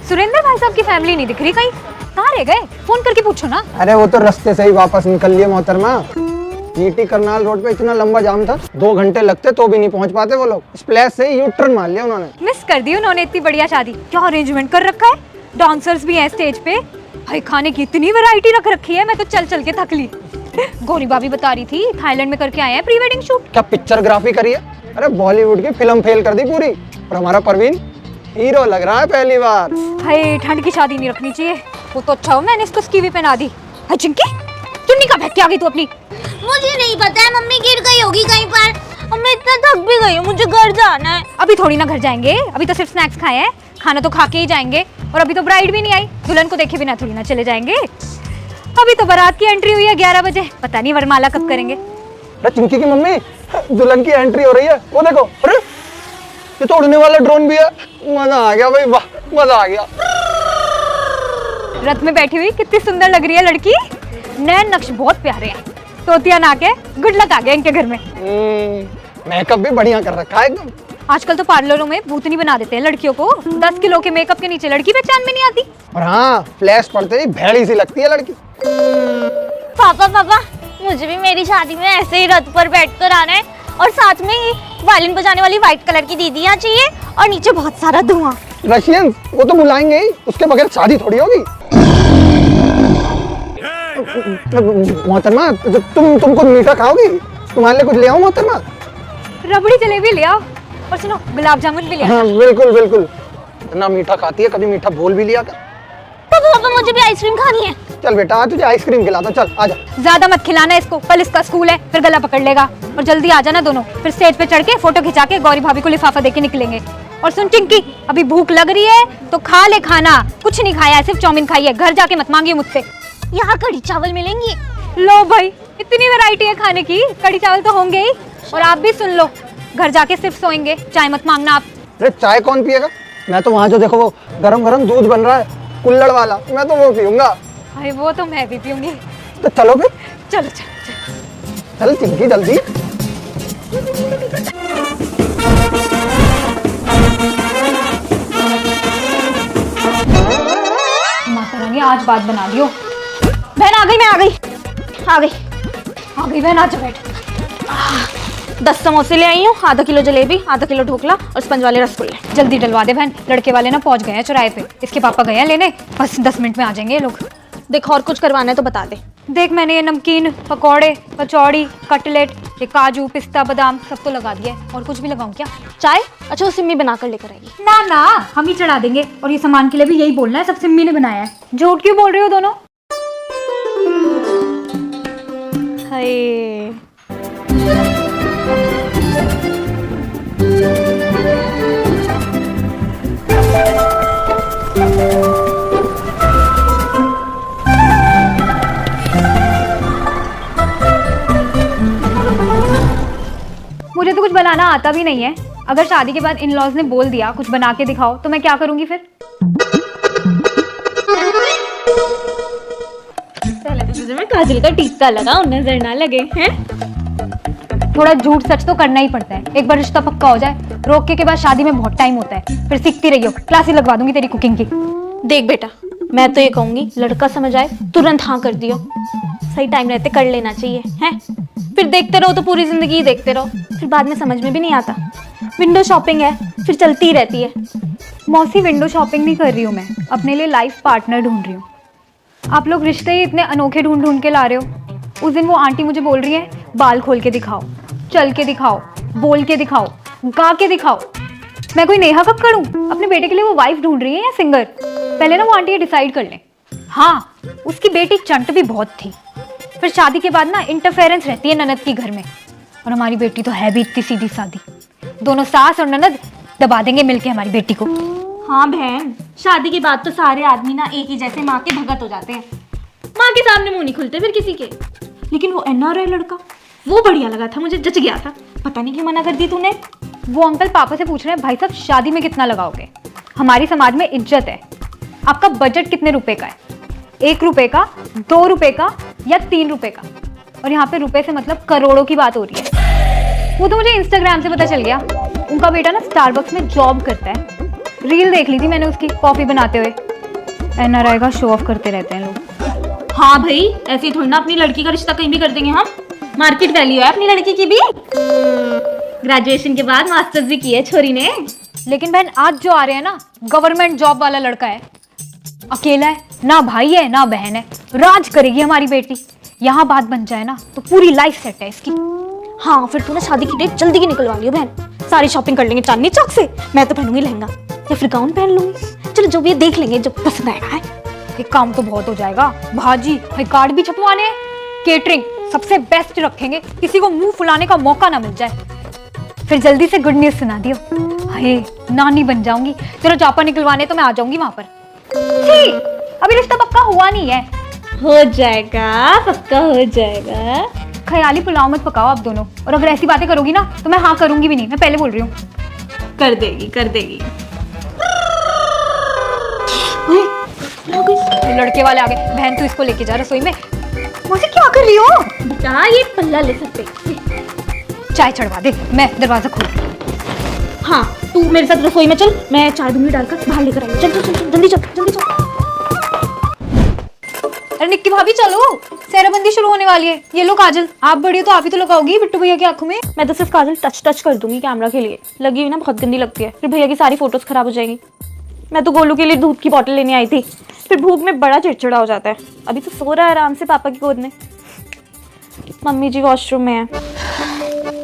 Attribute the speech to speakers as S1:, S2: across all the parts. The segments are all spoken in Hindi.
S1: सुरेंद्र भाई साहब की फैमिली नहीं दिख रही कहीं, कहाँ रह गए? फोन करके पूछो ना।
S2: अरे वो तो रास्ते से ही वापस निकल लिए मोहतरमा। ईटी करनाल रोड पे इतना लंबा जाम था, 2 घंटे लगते तो भी नहीं पहुंच पाते वो लोग। स्प्लैश से ही यू टर्न मार लिया उन्होंने।
S1: मिस कर दी उन्होंने इतनी बढ़िया शादी। क्या अरेंजमेंट कर रखा है, डांसर्स भी हैं स्टेज पे, भाई खाने की इतनी वैरायटी रख रखी है, मैं तो चल चल के थक ली। गौरी भाभी बता रही थी थाईलैंड में करके आए हैं प्री वेडिंग शूट।
S2: क्या पिक्चरग्राफी करी है? अरे बॉलीवुड की फिल्म फेल कर दी पूरी। और हमारा परवीन हीरो लग रहा है पहली बार।
S1: भाई ठंड की शादी नहीं रखनी चाहिए। वो तो अच्छा हो मैंने इसको स्कीवी पहना दी। हाय चिंकी, चुन्नी का बहक के आ गई तू अपनी।
S3: मुझे नहीं पता है, मम्मी गिर गई होगी कहीं पर और मैं इतना थक भी गई हूँ, मुझे घर जाना है।
S1: अभी थोड़ी ना घर जाएंगे, अभी तो सिर्फ स्नैक्स खाए हैं, खाना तो खा के ही जाएंगे। और अभी तो ब्राइड भी नहीं आई, दुल्हन को देखे बिना थोड़ी ना चले जाएंगे। अभी तो बारात की एंट्री हुई है 11 बजे, पता नहीं वरमाला कब करेंगे।
S2: अरे चिंकी की मम्मी, दुल्हन की एंट्री हो रही है, वो देखो। अरे ये तो उड़ने वाला ड्रोन भी है। मजा आ गया भाई, वाह मजा आ गया।
S1: रथ में बैठी हुई कितनी सुंदर लग रही है लड़की, नैन नक्श बहुत प्यारे हैं। तोतिया ना के गुड लक आ गया इनके घर में।
S2: मेकअप भी बढ़िया कर रखा है एकदम।
S1: आजकल तो पार्लरों में भूतनी बना देते हैं लड़कियों को। 10 किलो के मेकअप के नीचे लड़की पहचान में नहीं आती।
S2: और हाँ, फ्लैश पड़ते ही भेड़ी सी लगती है लड़की।
S3: पापा पापा, मुझे भी मेरी शादी में ऐसे ही रथ पर बैठकर आना है और साथ में ही वायलिन बजाने वाली व्हाइट कलर की दीदियाँ चाहिए और नीचे बहुत सारा धुआं।
S2: रशियन वो तो बुलाएंगे ही, उसके बगैर शादी थोड़ी होगी। मोहतरमा तुम कुछ मीठा खाओगी? तुम्हारे लिए कुछ ले आऊं मोहतरमा?
S1: रबड़ी जलेबी ले आओ, और सुनो गुलाब जामुन भी ले आओ।
S2: हाँ बिल्कुल बिल्कुल। इतना मीठा खाती है, कभी मीठा बोल भी लिया कर।
S3: पापा मुझे भी आइसक्रीम खानी है।
S2: चल बेटा, आज तुझे आइसक्रीम खिलाता, चल आजा।
S1: ज्यादा मत खिलाना इसको, कल इसका स्कूल है, फिर गला पकड़ लेगा। और जल्दी आ जाना दोनों, फिर स्टेज पे चढ़ के फोटो खिंचा के गौरी भाभी को लिफाफा देके निकलेंगे। और सुन चिंकी, अभी भूख लग रही है तो खा ले खाना। कुछ नहीं खाया, सिर्फ चाउमीन खाई है, घर जाके मत मांगिए मुझसे।
S3: यहाँ कढ़ी चावल मिलेंगे।
S1: लो भाई, इतनी वैरायटी है खाने की, कढ़ी चावल तो होंगे ही। और आप भी सुन लो, घर जाके सिर्फ सोएंगे, चाय मत मांगना आप।
S2: अरे चाय कौन पिएगा? मैं तो वहाँ जो देखो वो गरम गरम दूध बन रहा है कुल्हड़ वाला, मैं तो वो पीऊंगा।
S1: भाई वो तो मैं भी पीऊंगी।
S2: तो चलो फिर।
S1: चलो चलो
S2: चल चिंकी जल्दी।
S1: माता रानी आज बात बना दियो।
S3: बहन आ गई, मैं आ गई
S1: बहन, आ जा बैठ।
S3: 10 समोसे ले आई हूँ, आधा किलो जलेबी, आधा किलो ढोकला और स्पंज वाले रसगुल्ले।
S1: जल्दी डलवा दे बहन, लड़के वाले ना पहुंच गए हैं चौराहे पे, इसके पापा गए हैं लेने, बस 10 मिनट में आ जाएंगे ये लोग।
S3: देख और कुछ करवाना है तो बता दे।
S1: देख मैंने ये नमकीन, पकौड़े, कचौड़ी, कटलेट, ये काजू पिस्ता बादाम सब तो लगा दिया है। और कुछ भी लगाऊं क्या?
S3: चाय? अच्छा वो सिम्मी बना कर लेकर आएगी।
S1: ना ना, हम ही चढ़ा देंगे। और ये सामान के लिए भी यही बोलना है, सब सिम्मी ने बनाया है। झूठ क्यों बोल रहे हो दोनों?
S3: हाय
S1: मुझे तो कुछ बनाना आता भी नहीं है। अगर शादी के बाद इन लॉज ने बोल दिया कुछ बना के दिखाओ तो मैं क्या करूंगी फिर?
S3: तुझे मैं काजल का टीका लगाऊं, नजर ना लगे हैं।
S1: थोड़ा झूठ सच तो करना ही पड़ता है। एक बार रिश्ता पक्का हो जाए, रोके के बाद शादी में बहुत टाइम होता है, फिर सीखती रहियो। क्लासेस लगवा दूंगी तेरी कुकिंग की।
S3: देख बेटा, मैं तो ये कहूंगी लड़का समझ आए तुरंत हाँ कर दियो। सही टाइम रहते कर लेना चाहिए हैं। फिर देखते रहो तो पूरी जिंदगी देखते रहो, फिर बाद में समझ में भी नहीं आता। विंडो शॉपिंग है, फिर चलती ही रहती है।
S1: मौसी विंडो शॉपिंग नहीं कर रही हूँ मैं, अपने लिए लाइफ पार्टनर ढूंढ रही हूँ। आप लोग रिश्ते ही इतने अनोखे ढूंढ ढूंढ के ला रहे हो। उस दिन वो आंटी मुझे बोल रही है बाल खोल के दिखाओ, चल के दिखाओ, बोल के दिखाओ, गा के दिखाओ। मैं कोई नेहा कक्कड़ हूँ? अपने बेटे के लिए वो वाइफ ढूंढ रही है या सिंगर? पहले ना वो आंटी ये डिसाइड कर लें। हाँ, उसकी बेटी चंट भी बहुत थी, फिर शादी के बाद ना इंटरफेरेंस रहती है ननद की घर में। और हमारी बेटी तो है भी इतनी सीधी सादी। दोनों सास और ननद दबा देंगे मिलके हमारी बेटी को।
S3: हाँ बहन, शादी के बाद तो सारे आदमी ना एक ही जैसे माँ के भगत हो जाते हैं। माँ के सामने मुंह नहीं खुलते फिर किसी के। लेकिन वो एनआरआई लड़का, वो बढ़िया लगा था, मुझे जच गया था। पता नहीं क्यों मना कर दी तूने।
S1: वो अंकल पापा से पूछ रहे हैं भाई साहब शादी में कितना लगाओगे? हमारी समाज में इज्जत है। आपका बजट कितने रुपए का है? 1 रुपए का, 2 रुपए का या 3 रुपए का? और यहाँ पे रुपए से मतलब करोड़ों की बात हो रही है। वो तो मुझे इंस्टाग्राम से पता चल गया। उनका बेटा ना स्टारबक्स में जॉब करता है। रील देख ली थी मैंने उसकी कॉफी बनाते हुए। एनआरआई का शो ऑफ करते रहते हैं लोग।
S3: हाँ भाई, ऐसे ही थोड़ी ना अपनी लड़की का रिश्ता कहीं भी कर देंगे हम। मार्केट वैल्यू है अपनी लड़की की भी। ग्रेजुएशन के बाद मास्टर्स भी की है छोरी ने।
S1: लेकिन बहन आज जो आ रहे हैं ना, गवर्नमेंट जॉब वाला लड़का है, अकेला है, ना भाई है ना बहन है, राज करेगी हमारी बेटी। यहाँ बात बन जाए ना तो पूरी लाइफ सेट है इसकी।
S3: हाँ, फिर तू ना शादी की डेट जल्दी की निकलवा लियो बहन। सारी शॉपिंग कर लेंगे चांदनी चौक से। मैं तो पहनूंगी लहंगा या फिर गाउन पहन लूंगी। चलो जो भी है देख लेंगे, जो पसंद आएगा है।
S1: एक काम तो बहुत हो जाएगा, भाजी भाई कार्ड भी छपवाने हैं, केटरिंग सबसे बेस्ट रखेंगे, किसी को मुंह फुलाने का मौका ना मिल जाए। फिर जल्दी से गुड न्यूज सुना दियो। हाय नानी बन जाऊंगी, तेरा जापा निकलवाने तो मैं आ जाऊंगी वहां पर। छी, अभी रिश्ता पक्का हुआ नहीं है।
S3: हो जाएगा, पक्का हो जाएगा।
S1: ख्याली पुलाव मत पकाओ आप दोनों, और अगर ऐसी बातें करोगी ना तो मैं हाँ करूंगी भी नहीं, मैं पहले बोल रही हूँ।
S3: कर देगी, कर देगी।
S1: लड़के वाले आ गए। बहन तू इसको लेके जा रसोई में। मुझे क्या कर रही हो?
S3: बेटा ये पल्ला ले सकते।
S1: चाय चढ़वा दे, मैं दरवाजा खोल।
S3: हाँ, तू मेरे साथ रसोई में चल, मैं चाय दूंगी डालकर बाहर लेकर आई। चल चल चल, जल्दी चल, जल्दी चल।
S1: अरे निक्की भाभी चलो, सेहराबंदी शुरू होने वाली है। ये लो काजल, आप बड़ी हो तो आप ही तो लगाओगी बिट्टू भैया की आंखों में।
S3: मैं तो सिर्फ काजल टच कर दूंगी कैमरा के लिए। लगी हुई ना बहुत गंदी लगती है, फिर भैया की सारी फोटोज खराब हो जाएंगी। मैं तो गोलू के लिए दूध की बोतल लेने आई थी, फिर भूख में बड़ा चिड़चिड़ा हो जाता है। अभी तो सो रहा है आराम से पापा की गोद में। मम्मी जी वॉशरूम में है।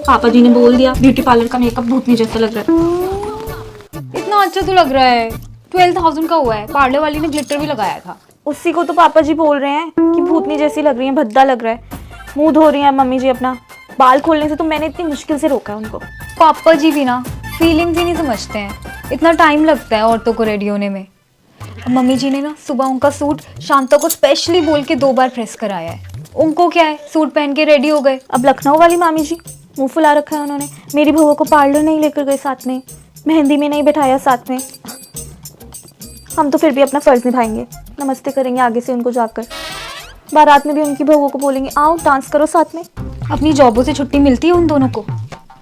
S3: पापा जी ने बोल दिया ब्यूटी पार्लर का मेकअप भूतनी जैसा लग रहा है।
S1: इतना अच्छा तो लग रहा है। 12,000 का हुआ है, पार्लर वाली ने ग्लिटर भी लगाया था।
S3: उसी को तो पापा जी बोल रहे हैं कि भूतनी जैसी लग रही है, भद्दा लग रहा है। मुंह धो रही है मम्मी जी अपना। बाल खोलने से तो मैंने इतनी मुश्किल से रोका है उनको।
S1: पापा जी भी ना फीलिंग्स ही नहीं समझते हैं, इतना टाइम लगता है औरतों को रेडी होने में। मम्मी जी ने ना सुबह उनका सूट शांता को स्पेशली बोल के 2 बार प्रेस कराया है। उनको क्या है, सूट पहन के रेडी हो गए।
S3: अब लखनऊ वाली मामी जी मुंह फुला रखा है उन्होंने। मेरी बहू को पार्लर नहीं लेकर गए साथ में, मेहंदी में नहीं बैठाया साथ में। हम तो फिर भी अपना फर्ज निभाएंगे, नमस्ते करेंगे आगे से उनको जाकर। बारात में भी उनकी बहू को बोलेंगे आओ डांस करो साथ में।
S1: अपनी जॉबों से छुट्टी मिलती है उन दोनों को।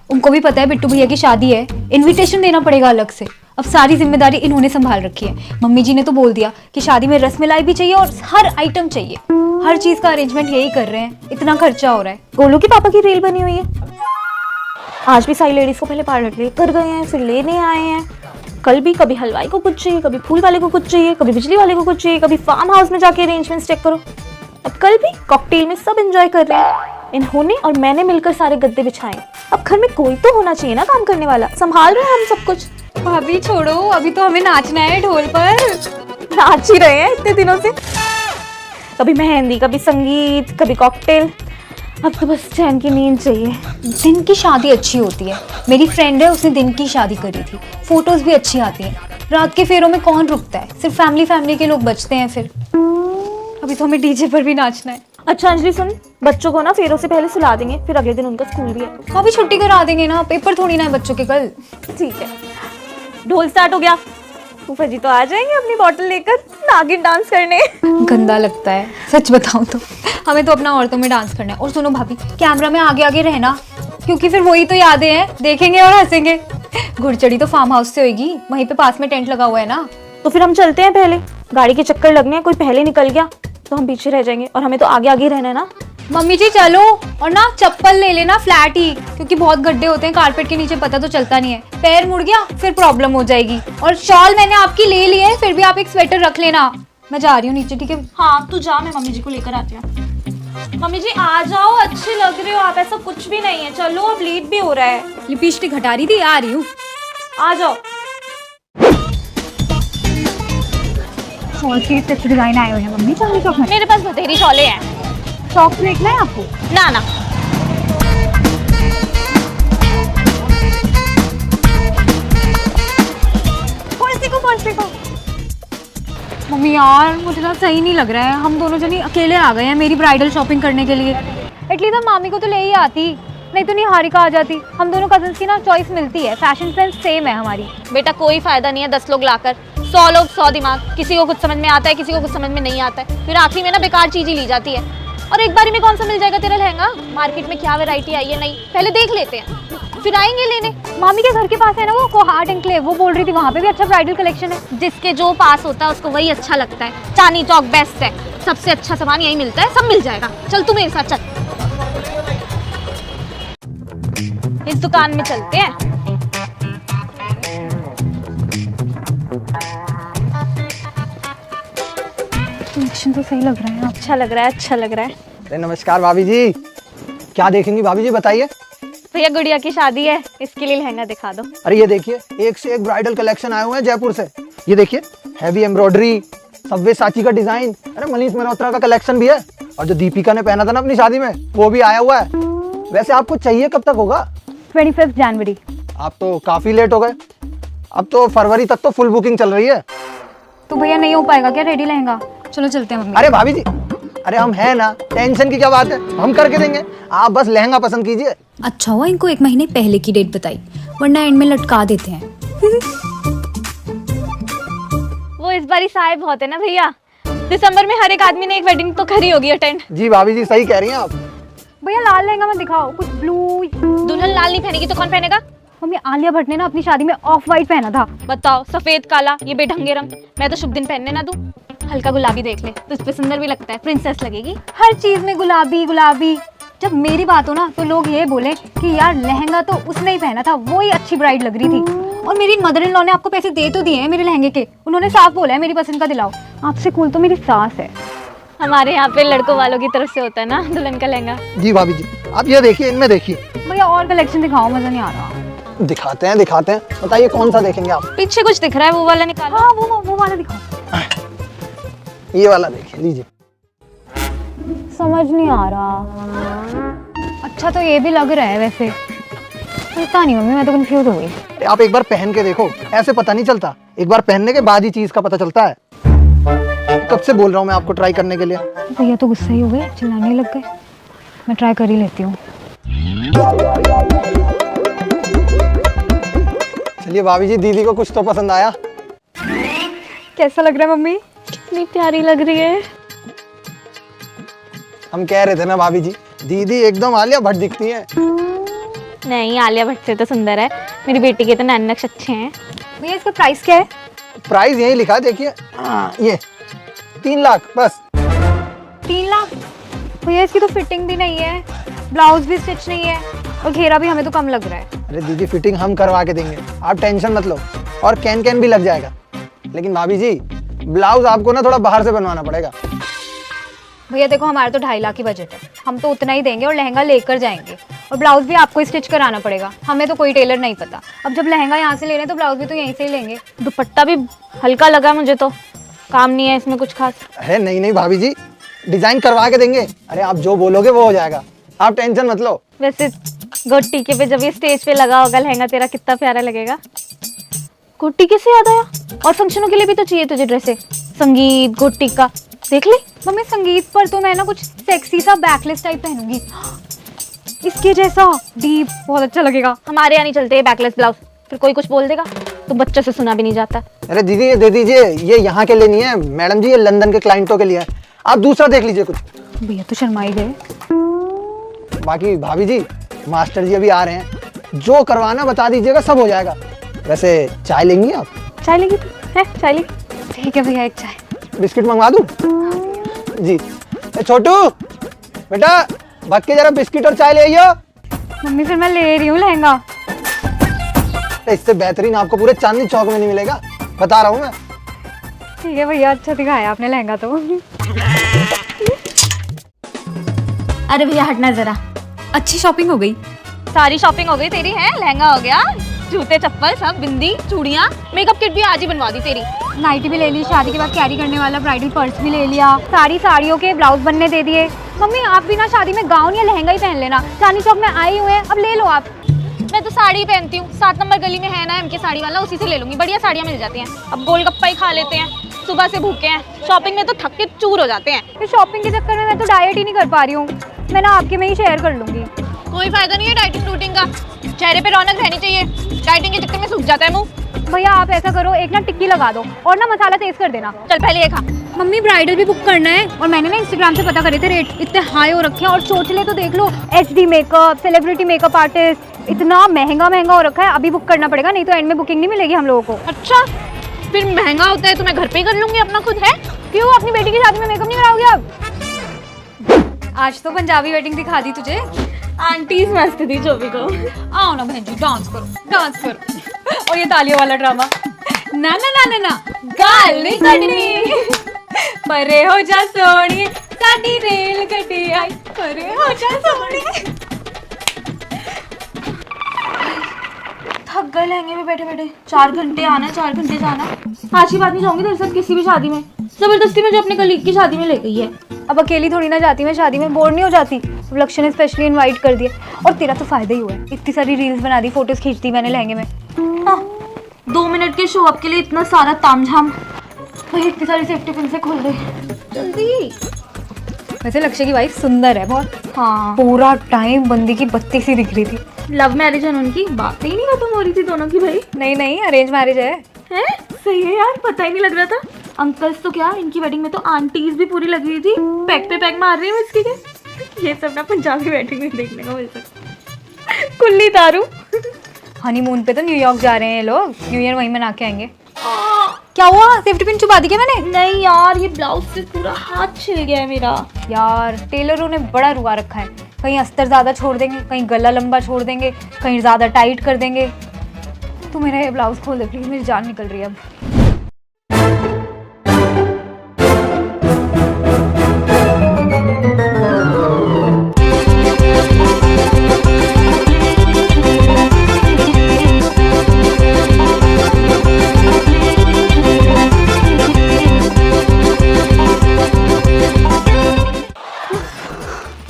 S1: उनको भी पता है बिट्टू भैया की शादी है, इनविटेशन देना पड़ेगा अलग से। अब सारी जिम्मेदारी इन्होंने संभाल रखी है। मम्मी जी ने तो बोल दिया कि शादी में रसमलाई भी चाहिए और हर आइटम चाहिए। हर चीज का अरेंजमेंट यही कर रहे हैं, इतना खर्चा हो रहा है।
S3: गोलू के पापा की रील बनी हुई है। आज भी सारी लेडीज को पहले पार्लर लेकर गए हैं, फिर लेने आए हैं। कल भी कभी हलवाई को कुछ चाहिए, कभी फूल वाले को कुछ चाहिए, कभी बिजली वाले को कुछ चाहिए, कभी फार्म हाउस में जाके अरेंजमेंट्स चेक करो। अब कल भी कॉकटेल में सब एंजॉय कर रहे हैं। इन्होंने और मैंने मिलकर सारे गद्दे बिछाए। अब घर में कोई तो होना चाहिए ना काम करने वाला, संभाल रहे हैं हम सब कुछ।
S1: भाभी छोड़ो, अभी तो हमें नाचना है ढोल पर।
S3: नाच ही रहे हैं इतने दिनों से। कभी मेहंदी, कभी संगीत, कभी कॉकटेल। अब तो बस चैन की नींद चाहिए।
S1: दिन की शादी अच्छी होती है। मेरी फ्रेंड है, उसने दिन की शादी करी थी, फोटोज भी अच्छी आती हैं। रात के फेरों में कौन रुकता है, सिर्फ फैमिली के लोग बचते हैं। फिर अभी तो हमें डीजे पर भी नाचना है।
S3: अच्छा अंजलि सुन, बच्चों को ना फेरों से पहले सुला देंगे, फिर अगले दिन उनका स्कूल भी है।
S1: अभी छुट्टी करा देंगे ना, पेपर थोड़ी ना है बच्चों के कल।
S3: ठीक है, ढोल स्टार्ट हो गया। फूफा जी तो आ जाएंगे अपनी बॉटल लेकर नागिन डांस करने।
S1: गंदा लगता है सच बताऊं तो। हमें तो अपना औरतों में डांस करना है। और सुनो भाभी, कैमरा में आगे आगे रहना, क्योंकि फिर वही तो यादें हैं, देखेंगे और हंसेंगे। घुड़चड़ी तो फार्म हाउस से होगी, वहीं पे पास में टेंट लगा हुआ है ना।
S3: तो फिर हम चलते हैं पहले, गाड़ी के चक्कर लगने हैं। कोई पहले निकल गया तो हम पीछे रह जाएंगे, और हमें तो आगे आगे रहना है ना।
S1: मम्मी जी चलो, और ना चप्पल ले लेना फ्लैट ही, क्योंकि बहुत गड्ढे होते हैं कारपेट के नीचे, पता तो चलता नहीं है। पैर मुड़ गया फिर प्रॉब्लम हो जाएगी। और शॉल मैंने आपकी ले ली है, फिर भी आप एक स्वेटर रख लेना। मैं जा रही हूँ नीचे, ठीक है?
S3: हाँ तू जा, मैं मम्मी जी को लेकर आती हूँ। मम्मी जी आ जाओ, अच्छे लग रहे हो आप। ऐसा कुछ भी नहीं है, चलो अब लेट भी हो रहा है।
S1: लिपस्टिक हटा रही थी, आ रही हूँ।
S3: आ जाओ।
S1: शॉल के अच्छे डिजाइन आए हुए हैं मम्मी चांदनी चौक में।
S3: मेरे पास बथेरी शॉले हैं।
S1: शॉप देखना है आपको?
S3: ना ना,
S1: पर्स देखो। मम्मी यार मुझे ना सही नहीं लग रहा है, हम दोनों जनी अकेले आ गए हैं मेरी ब्राइडल शॉपिंग करने के लिए। एटलीस्ट हम मामी को तो ले ही आती, नहीं तो निहारिका आ जाती। हम दोनों कजन्स की ना चॉइस मिलती है, फैशन सेंस सेम है हमारी।
S3: बेटा कोई फायदा नहीं है 10 लोग लाकर। 100 लोग 100 दिमाग, किसी को कुछ समझ में आता है, किसी को कुछ समझ में नहीं आता है। फिर आखिरी में ना बेकार चीज ही ली जाती है। और एक बारी में कौन सा मिल जाएगा तेरा लहंगा? मार्केट में क्या वैरायटी आई है नहीं, पहले देख लेते हैं। फिर आएंगे लेने।
S1: मामी के घर के पास है ना वो कोहार्ट एनक्लेव, वो बोल रही थी वहाँ पे भी अच्छा ब्राइडल कलेक्शन है।
S3: जिसके जो पास होता है उसको वही अच्छा लगता है। चांदनी चौक बेस्ट है, सबसे अच्छा सामान यही मिलता है, सब मिल जाएगा। चल तू मेरे साथ चल, इस दुकान में चलते हैं।
S1: कलेक्शन तो सही लग रहा है।
S3: अच्छा लग रहा है, अच्छा लग रहा है।
S2: अरे नमस्कार भाभी जी, क्या देखेंगी भाभी जी बताइए।
S3: भैया गुड़िया की शादी है, इसके लिए लहंगा दिखा दो।
S2: अरे ये देखिए, एक से एक ब्राइडल कलेक्शन आए हुए हैं जयपुर से। ये देखिए, हैवी एम्ब्रॉयडरी, सब्वे साची का डिजाइन, अरे मनीष मल्होत्रा का कलेक्शन भी है, और जो दीपिका ने पहना था ना अपनी शादी में वो भी आया हुआ है। वैसे आपको चाहिए कब तक होगा?
S1: 25 जनवरी।
S2: आप तो काफी लेट हो गए, अब तो फरवरी तक तो फुल बुकिंग चल रही है।
S1: तो भैया नहीं हो पाएगा क्या रेडी लहंगा? चलो चलते हैं मम्मी।
S2: अरे भाभी जी, अरे हम हैं ना, टेंशन की क्या बात है, हम करके देंगे, आप बस लहंगा पसंद कीजिए।
S4: अच्छा हुआ इनको 1 महीने पहले की डेट बताई, वरना एंड में लटका देते हैं।
S3: वो इस बारी साए बहुत है ना भैया, दिसंबर में हर एक आदमी ने एक वेडिंग तो करी होगी अटेंड।
S2: जी भाभी जी सही कह रही हैं आप।
S1: भैया लाल लहंगा मत दिखाओ, कुछ ब्लू।
S3: दुल्हन लाल नहीं पहनेगी तो कौन पहनेगा?
S1: मम्मी आलिया भट्ट ने ना अपनी शादी में ऑफ वाइट पहना था।
S3: बताओ, सफेद काला ये बेढंगे रंग मैं तो शुभ दिन पहनने ना दूं। हल्का गुलाबी देख ले तो इस पे सुंदर भी लगता है, प्रिंसेस लगेगी।
S1: हर चीज में गुलाबी गुलाबी। जब मेरी बात हो ना तो लोग ये बोले कि यार लहंगा तो उसने ही पहना था, वो ही अच्छी ब्राइड लग रही थी। और मेरी मदर इन लॉ ने आपको पैसे दे तो दिए हैं मेरे लहंगे के, उन्होंने साफ बोला है मेरी पसंद का दिलाओ। आपसे कूल तो मेरी सास है।
S3: हमारे यहाँ पे लड़कों वालों की तरफ से होता है ना दुल्हन का लहंगा।
S2: जी भाभी जी, आप ये देखिए, इनमें देखिए।
S1: भैया और कलेक्शन दिखाओ, मजा नहीं आ रहा।
S2: दिखाते हैं दिखाते हैं, बताइए कौन सा देखेंगे आप?
S3: पीछे कुछ दिख रहा है, वो वाला निकालो।
S1: हाँ वो वाला दिखाओ।
S2: ये वाला देखिए, लीजिए।
S1: समझ नहीं आ रहा। अच्छा तो ये भी लग रहा है वैसे, पता नहीं मम्मी, मैं तो कंफ्यूज हो गई।
S2: आप एक बार पहन के देखो, ऐसे पता नहीं चलता, एक बार पहनने के बाद ही चीज का पता चलता है। कब से बोल रहा हूँ मैं आपको ट्राई करने के लिए।
S1: भैया तो गुस्सा ही हो गए, चिल्लाने लग गए। मैं ट्राई कर ही लेती हूँ।
S2: चलिए भाभी जी, दीदी को कुछ तो पसंद आया।
S1: कैसा लग रहा है मम्मी?
S3: कितनी प्यारी लग रही है।
S2: हम कह रहे थे ना भाभी जी, दीदी एकदम आलिया भट्ट दिखती हैं।
S3: नहीं, आलिया भट्ट से तो सुंदर है। मेरी बेटी के तो नैन नक्श अच्छे हैं।
S1: भैया इसका प्राइस क्या है?
S2: प्राइस यही लिखा है, देखिए। ये 3 लाख बस।
S1: 3 लाख? भैया इसकी तो फिटिंग भी नहीं है, ब्लाउज भी स्टिच नहीं है, और घेरा भी हमें तो कम लग रहा है।
S2: अरे दीदी, फिटिंग हम करवा के देंगे, आप टेंशन मत लो, और कैन भी लग जाएगा। लेकिन भाभी जी, ब्लाउज आपको ना थोड़ा बाहर से बनवाना पड़ेगा।
S1: भैया देखो, हमारा तो 2.5 लाख की बजट है, हम तो उतना ही देंगे और लहंगा लेकर जाएंगे, और ब्लाउज भी आपको स्टिच कराना पड़ेगा। हमें तो कोई टेलर नहीं पता। अब जब लहंगा यहाँ से ले रहे हैं तो ब्लाउज भी तो यहीं से ही लेंगे।
S3: दुपट्टा भी हल्का लगा मुझे, तो काम नहीं है इसमें कुछ खास।
S2: है नहीं भाभी जी, डिजाइन करवा के देंगे। अरे आप जो बोलोगे वो हो जाएगा, आप टेंशन मत लो।
S3: वैसे गोट टीके पे जब ये स्टेज पे लगा होगा लहंगा तेरा, कितना प्यारा लगेगा। गोट टीके से याद आया, और फंक्शनों के लिए भी तो चाहिए तुझे ड्रेसें, संगीत, गोट टीका। देख ले
S1: मम्मी, संगीत पर तो मैं ना कुछ सेक्सी सा बैकलेस टाइप पहनूंगी, इसके जैसा डीप, बहुत अच्छा लगेगा।
S3: हमारे यहाँ नहीं चलते ये बैकलेस ब्लाउज, फिर कोई कुछ बोल देगा तो बच्चों से सुना भी नहीं जाता।
S2: अरे दीदी ये दे दीजिए, ये यहाँ के लिए नहीं है मैडम जी, ये लंदन के क्लाइंटों के लिए है। आप दूसरा देख लीजिए कुछ।
S1: भैया तो शर्मा ही गए।
S2: बाकी भाभी जी, मास्टर जी अभी आ रहे हैं, जो करवाना बता दीजिएगा, सब हो जाएगा। वैसे चाय लेंगी आप?
S3: चाय लेगी तू? है चाय लेगी?
S1: ठीक है भैया, एक चाय।
S2: बिस्किट मंगवा दूं? जी। छोटू बेटा, भाग के जरा बिस्किट और चाय ले आइयो।
S1: मम्मी फिर मैं ले रही हूँ लहंगा।
S2: इससे बेहतरीन आपको पूरे चांदनी चौक में नहीं मिलेगा, बता रहा हूँ मैं।
S1: ठीक है भैया, अच्छा दिखाया आपने लहंगा तो।
S4: अरे भैया हटना जरा, अच्छी शॉपिंग हो गई।
S3: सारी शॉपिंग हो गई तेरी? है लहंगा हो गया, जूते चप्पल सब, बिंदी चूड़ियाँ, मेकअप किट भी आज ही बनवा दी तेरी।
S1: नाइटी भी ले ली, शादी के बाद कैरी करने वाला ब्राइडल पर्स भी ले लिया, सारी साड़ियों के ब्लाउज बनने दे दिए। मम्मी आप भी ना शादी में गाउन या लहंगा ही पहन लेना, चांदनी चौक में आए हुए हैं, अब ले लो आप।
S3: मैं तो साड़ी पहनती हूँ, 7 नंबर गली में है ना एमके साड़ी वाला, उसी से ले लूंगी, बढ़िया साड़ियाँ मिल जाती हैं। अब गोलगप्पा ही खा लेते हैं, सुबह से भूखे हैं, शॉपिंग में तो थक के चूर हो जाते हैं।
S1: फिर शॉपिंग के चक्कर में मैं तो डाइट ही नहीं कर पा रही हूँ, मैं ना आपके में ही शेयर कर लूंगी।
S3: कोई फायदा नहीं है डाइटिंग रूटिंग का, चेहरे पे रौनक रहनी चाहिए, डाइटिंग के चक्कर में सूख जाता है मुंह।
S1: भैया आप ऐसा करो, एक ना टिक्की लगा दो और ना मसाला तेज कर देना।
S3: चल पहले ये खा।
S1: मम्मी ब्राइडल भी बुक करना है, और मैंने ना इंस्टाग्राम से पता करे थे रेट, इतने हाई हो रखे हैं। और चोचले तो देख लो, HD makeup, celebrity makeup artist, इतना महंगा महंगा हो रखा है, अभी बुक करना पड़ेगा, नहीं तो एंड में बुकिंग नहीं मिलेगी हम लोगों को।
S3: अच्छा, फिर महंगा होता है तो मैं घर पे ही कर लूंगी अपना खुद है।
S1: क्यों, अपनी बेटी की शादी में मेकअप नहीं कराओगे अब? आज तो पंजाबी वेडिंग दिखा दी तुझे।
S3: आंटीज मस्त थी चोबी को।
S1: आओ ना बहन जी, डांस करो डांस करो। और ये तालियों वाला ड्रामा, ना ना ना ना ना गाल नहीं कटनी, परे हो जा सोनी साडी रेल गड्डी आई, परे हो जा सोनी।
S3: थक गए लहंगे में बैठे बैठे, 4 घंटे आना 4 घंटे जाना। आज की बात नहीं जाऊंगी तेरे साथ किसी भी शादी में, जबरदस्ती मुझे अपने कलीग की शादी में ले गई है।
S1: अब अकेली थोड़ी ना जाती मैं शादी में, बोर नहीं हो जाती? अब लक्ष्य ने स्पेशली इनवाइट कर दिया, और तेरा तो फायदा ही हुआ है, इतनी सारी रील्स बना दी, फोटोज खींच दी मैंने लहंगे में।
S3: 2 मिनट के शो अप के लिए इतना सारा तामझाम, भाई इतनी सारी सेफ्टी पिन से खोल दे जल्दी।
S1: वैसे लक्ष्य की वाइफ सुंदर है बहुत।
S3: हाँ,
S1: पूरा टाइम बंदी की बत्ती सी दिख रही थी।
S3: लव मैरिज है उनकी, बात ही नहीं खत्म हो रही थी दोनों की भाई।
S1: नहीं नहीं, अरेंज मैरिज है।
S3: हैं? सही है यार, पता ही नहीं लग रहा था। अंकल्स तो क्या, इनकी वेडिंग में तो आंटीज भी पूरी लगी हुई थी, पैक पे पैक मार रही है इसकी के। ये सब ना पंजाबी वेडिंग में देखने को मिल सकता। कुल्ली दारू।
S1: हनीमून पे तो न्यूयॉर्क जा रहे हैं ये लोग, न्यू ईयर वहीं मना के आएंगे। क्या हुआ, सेफ्टी पिन चुबा दी क्या मैंने?
S3: नहीं यार, ये ब्लाउज से पूरा हाथ छिल गया है मेरा।
S1: यार टेलरों ने बड़ा रुआ रखा है, कहीं अस्तर ज़्यादा छोड़ देंगे, कहीं गला लंबा छोड़ देंगे, कहीं ज़्यादा टाइट कर देंगे। तू मेरा ये ब्लाउज खोल दे प्लीज, मेरी जान निकल रही है अब।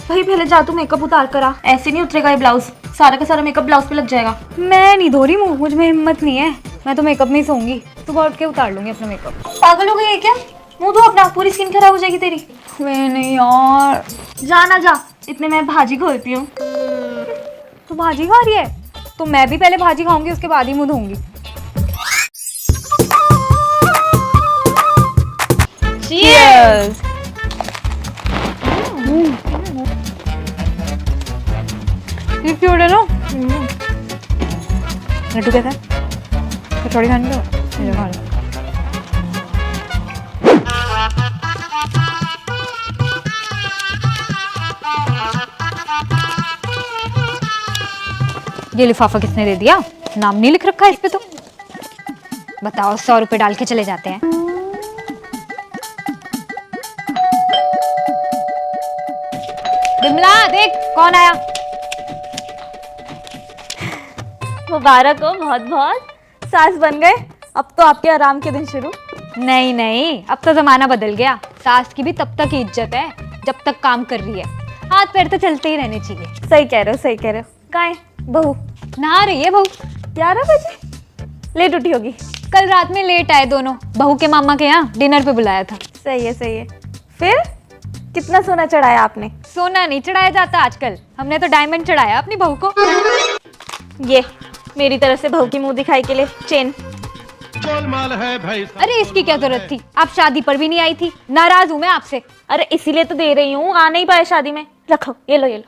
S3: भाई पहले जा तू मेकअप उतार करा, ऐसे नहीं उतरेगा ये ब्लाउज, सारा का सारा मेकअप ब्लाउज पे लग जाएगा।
S1: मैं नहीं धो रही मुँह, मुझ में हिम्मत नहीं है, मैं तो मेकअप में ही सोऊंगी, सुबह उठ के उतार लूंगी अपना मेकअप।
S3: पागल हो गई है क्या? मुंह धो अपना, पूरी स्किन खराब हो जाएगी तेरी।
S1: वे नहीं यार।
S3: जा ना जा, इतने मैं भाजी खोलती हूँ।
S1: तू भाजी खा रही है? तो मैं भी पहले भाजी खाऊंगी, उसके बाद ही मुँह धोऊंगी।
S3: Cheers!
S1: ये क्यों है ना? लड्डू कैसा है? कचौड़ी खानी तो मुझे खा लो। ये लिफाफा किसने दे दिया? नाम नहीं लिख रखा है इस पे तो। बताओ, 100 रुपए डाल के चले जाते हैं। बिमला देख कौन आया।
S3: मुबारक हो बहुत बहुत, सास बन गए, अब तो आपके आराम के दिन शुरू।
S1: नहीं नहीं, अब तो जमाना बदल गया, सास की भी तब तक ही इज्जत है जब तक काम कर रही है, हाथ पैर तो चलते ही रहने चाहिए।
S3: सही कह रहे हो, सही कह रहे हो। कहाँ है बहू?
S1: नहा रही है बहू।
S3: 11 बजे लेट उठी होगी।
S1: कल रात में लेट आए दोनों, बहू के मामा के यहाँ डिनर पे बुलाया था।
S3: सही है सही है। फिर कितना सोना चढ़ाया आपने?
S1: सोना नहीं चढ़ाया जाता आजकल, हमने तो डायमंड चढ़ाया अपनी बहू को।
S3: ये मेरी तरफ से बहू की मुंह दिखाई के लिए चेन।
S5: गोलमाल है भाई।
S1: अरे इसकी क्या जरूरत थी, आप शादी पर भी नहीं आई थी, नाराज हूं मैं आपसे।
S3: अरे इसीलिए तो दे रही हूँ, आ नहीं पाए शादी में। रखो, ये लो ये लो।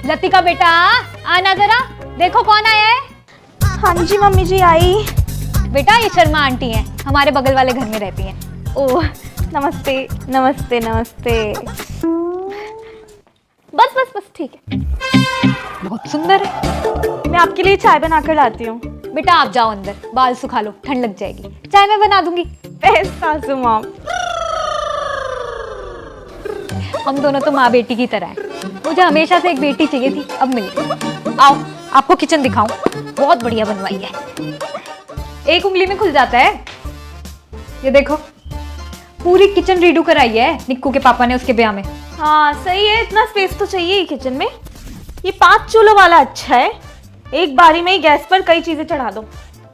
S1: लतिका बेटा आना जरा, देखो कौन आया है।
S3: हाँ जी मम्मी जी आई।
S1: बेटा ये शर्मा आंटी हैं, हमारे बगल वाले घर में रहती हैं।
S3: ओह नमस्ते नमस्ते नमस्ते। बस बस बस ठीक है,
S1: बहुत सुंदर है।
S3: मैं आपके लिए चाय बना कर लाती हूँ।
S1: बेटा आप जाओ अंदर, बाल सुखा लो, ठंड लग जाएगी, चाय मैं बना दूंगी।
S3: सासू माँ,
S1: हम दोनों तो माँ बेटी की तरह हैं। मुझे हमेशा से एक बेटी चाहिए थी, अब मिल गई। आओ आपको किचन दिखाऊं, बहुत बढ़िया बनवाई है, एक उंगली में खुल जाता है। ये देखो पूरी किचन रीडू कराई है निक्कू के पापा ने उसके ब्याह में।
S3: हाँ सही है, इतना स्पेस तो चाहिए ही किचन में। ये 5 चूल्हों वाला अच्छा है, एक बारी में ही गैस पर कई चीजें चढ़ा दो,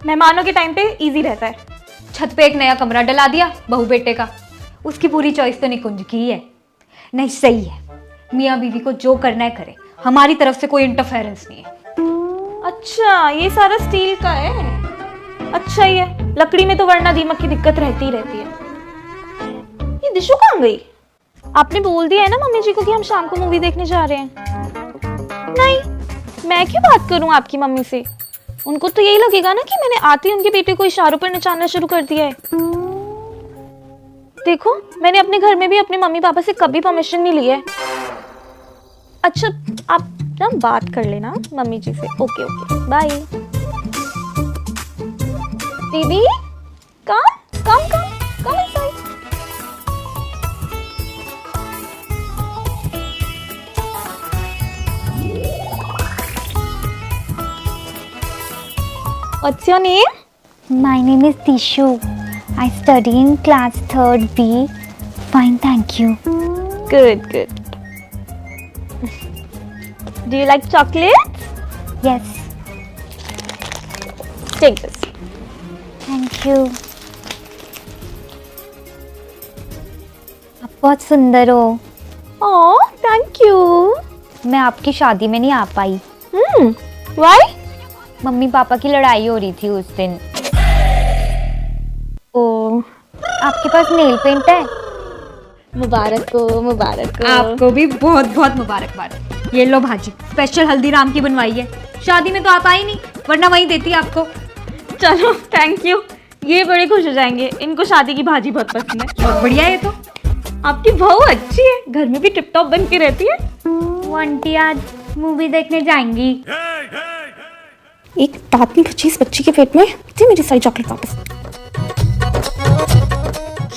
S3: मेहमानों के टाइम पे इजी रहता है।
S1: छत पे एक नया कमरा डला दिया बहू बेटे का, उसकी पूरी चॉइस तो निकुंज की ही है। नहीं सही है, मियाँ बीवी को जो करना है करे, हमारी तरफ से कोई इंटरफेरेंस नहीं है।
S3: अच्छा ये सारा स्टील का है, अच्छा ही है। लकड़ी में तो वरना दीमक की दिक्कत रहती ही रहती है। ये दिशु कहाँ गई? आपने बोल दिया है ना मम्मी जी को कि हम शाम को मूवी देखने जा रहे हैं। नहीं, मैं क्यों बात करूं आपकी मम्मी से? उनको तो यही लगेगा ना कि मैंने आते ही उनके बेटे को इशारों पर नचाना शुरू कर दिया है। देखो, मैंने अपने घर में भी अपने मम्मी पापा से कभी परमिशन नहीं ली है। अच्छा, आप ना बात कर लेना मम्मी जी से। Okay okay, bye. दीदी, come come come come inside. What's your name?
S6: My name is Tishu. I study in class 3rd B. Fine, thank you.
S3: Good, good. Do you like chocolates?
S6: Yes,
S3: Take this.
S6: thank you. आप बहुत सुंदर हो।
S3: Oh, thank you.
S6: मैं आपकी शादी में नहीं आ पाई।
S3: Why?
S6: मम्मी पापा की लड़ाई हो रही थी उस दिन।
S3: Oh,
S6: आपके पास नेल पेंट है?
S3: मुबारक हो, मुबारक हो।
S1: आपको भी बहुत बहुत मुबारकबाद। ये लो भाजी, स्पेशल हल्दीराम की बनवाई है। शादी में तो आप आई नहीं, वरना वही देती आपको।
S3: चलो, थैंक यू। ये बड़े खुश हो जाएंगे, इनको शादी की भाजी बहुत पसंद है।
S1: बहुत बढ़िया है ये तो।
S3: आपकी बहू अच्छी है, घर में भी टिप टॉप बन के रहती है।
S6: वो आंटी आज मूवी देखने जाएंगी।
S3: एक दांतनी बच्ची इस बच्ची के पेट में, दे मेरी सारी चॉकलेट वापस।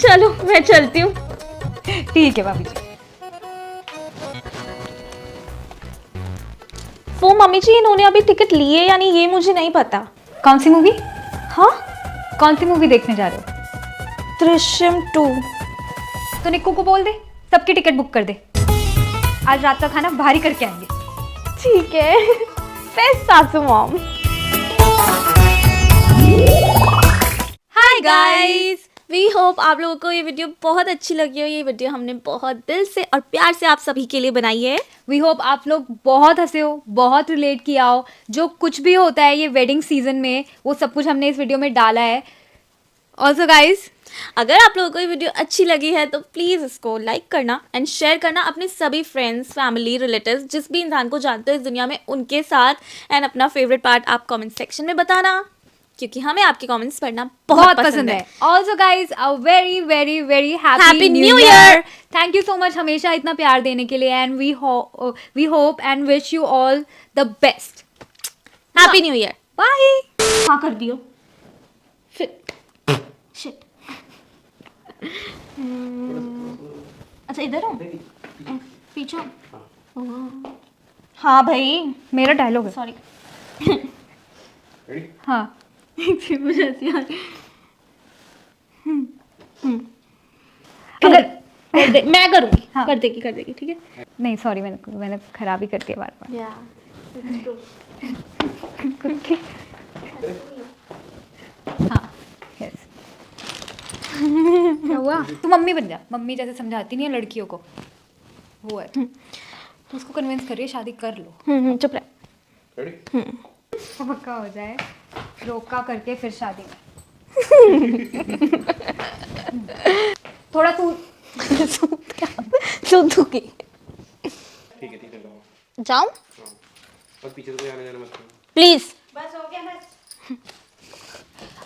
S3: चलो, मैं चलती हूँ।
S1: ठीक है भाभी जी।
S3: वो मम्मी जी, इन्होंने अभी टिकट लिए या नहीं ये मुझे नहीं पता।
S1: कौन सी मूवी?
S3: हाँ,
S1: कौन सी मूवी देखने जा रहे हो?
S3: दृश्यम 2।
S1: तो निक्कू को बोल दे, सबकी टिकट बुक कर दे। आज रात का खाना भारी करके आएंगे।
S3: ठीक है। बेस्ट सासू mom. Hi guys, we hope आप लोगों को ये वीडियो बहुत अच्छी लगी हो। ये वीडियो हमने बहुत दिल से और प्यार से आप सभी के लिए बनाई है।
S1: वी होप आप लोग बहुत हंसे हो, बहुत रिलेट किया हो। जो कुछ भी होता है ये वेडिंग सीजन में, वो सब कुछ हमने इस वीडियो में डाला है। ऑल्सो गाइज,
S3: अगर आप लोगों को ये वीडियो अच्छी लगी है तो प्लीज़ इसको लाइक करना एंड शेयर करना अपने सभी फ्रेंड्स, फैमिली, रिलेटिव्स, जिस भी इंसान को जानते हो इस दुनिया में, उनके साथ। एंड अपना फेवरेट पार्ट आप कमेंट सेक्शन में बताना, क्योंकि हमें आपके कमेंट्स पढ़ना बहुत पसंद है।
S1: Also guys, a very very very
S3: Happy
S1: happy
S3: New
S1: new
S3: Year!
S1: Year. Thank you so much हमेशा इतना प्यार देने के लिए। And we hope and wish you all the best.
S3: Happy new year.
S1: Bye.
S3: हाँ कर दियो फिर। शिट। अच्छा, इधर हो, पीछे हो। हाँ भाई,
S1: मेरा डायलॉग है।
S3: सॉरी।
S1: हाँ,
S3: मुझे हंसी आ रही।
S1: अगर
S3: कर दे, मैं करूँगी।
S1: हाँ।
S3: कर देगी, ठीक है।
S1: नहीं सॉरी, मैंने खराब ही कर दिया बार बार। हाँ, यस। क्या हुआ? तू मम्मी बन जा। मम्मी जैसे समझाती नहीं है लड़कियों को, वो है। तो उसको कन्विंस करिए, शादी कर लो।
S3: चुप रह।
S1: पक्का हो जाए, रोका करके फिर शादी में। थोड़ा तू
S3: दुखी
S5: ठीक है
S3: जाऊं
S5: बस पीछे से कोई आने जाना मत करो।
S3: प्लीज।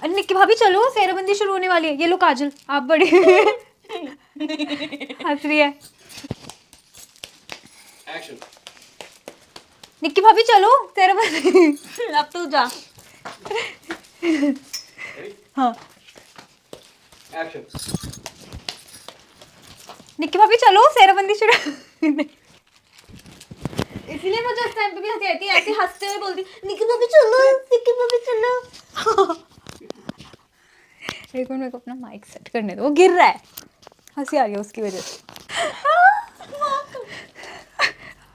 S1: अरे निक्की भाभी चलो, सेहराबंदी शुरू होने वाली है। ये लो काजल, आप बड़े हंस रही है।
S5: एक्शन।
S1: निक्की भाभी चलो, सेहराबंदी।
S3: अब तू जा।
S1: हाँ,
S5: एक्शन।
S1: निक्की भाभी चलो, सेहराबंदी शुरू।
S3: इसलिए मुझे उस टाइम पे भी हंसी आती है, ऐसे हंसते हुए बोलती निकी भाभी चलो, निकी भाभी चलो।
S1: एक मिनट, मेरे को अपना माइक सेट करने दो, वो गिर रहा है। हंसी आ रही है उसकी वजह से।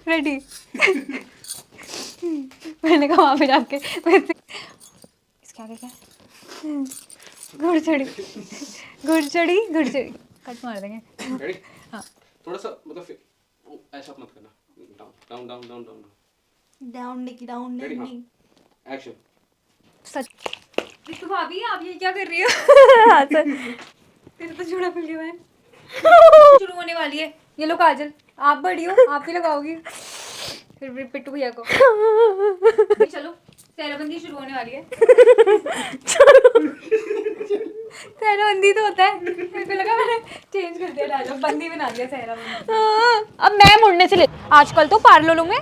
S1: रेडी? मैंने कहा वहाँ पे जाके वैसे इसके आगे क्या है? घुड़चड़ी, घुड़चड़ी, घुड़चड़ी। कट मार देंगे।
S5: रेडी?
S1: हाँ।
S5: थोड़ा सा मतलब वो ऐसा मत करना। Down down down down down.
S3: Down Nikki down
S5: ready?
S3: नहीं।
S5: एक्शन।
S1: सच तो भाभी आप ये क्या कर रही हो? तेरे तो जोड़ा खुल गया है। शुरू होने वाली है। ये लो काजल, आप बड़ी हो, आप ही लगाओगी। फिर पिट्टू भैया को भाई चलो सहराबंदी शुरू होने वाली है। सहराबंदी तो होता है, मेरे को लगा मैंने चेंज कर दिया डायलॉग, बंदी बना दिया सहराबंदी।
S3: अब मैं मुड़ने से ले। आजकल तो पार्लरों में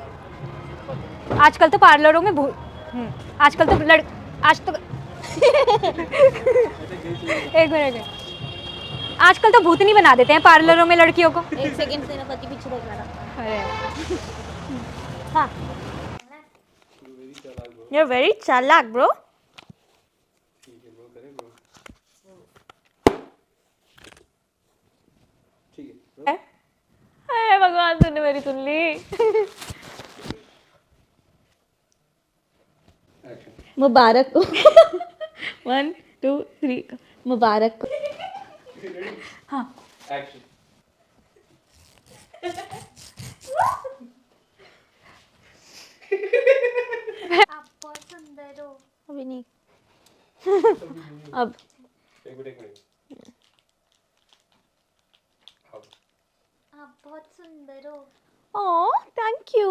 S3: आजकल तो आज तो एक मिनट, आजकल तो भूतनी बना देते हैं पार्लरों में लड़कियों को। एक सेकंड, सेनापति पीछे देख रहा। अरे हाँ, you're very चालाक ब्रो। अरे भगवान, तूने मेरी सुन ली। मुबारक हो। 1 2 3 मुबारक हो।
S1: हाँ
S5: एक्शन।
S6: आप बहुत सुंदर हो।
S3: अभी नहीं। अब
S5: एक मिनट।
S6: आप बहुत सुंदर हो।
S3: Oh thank you.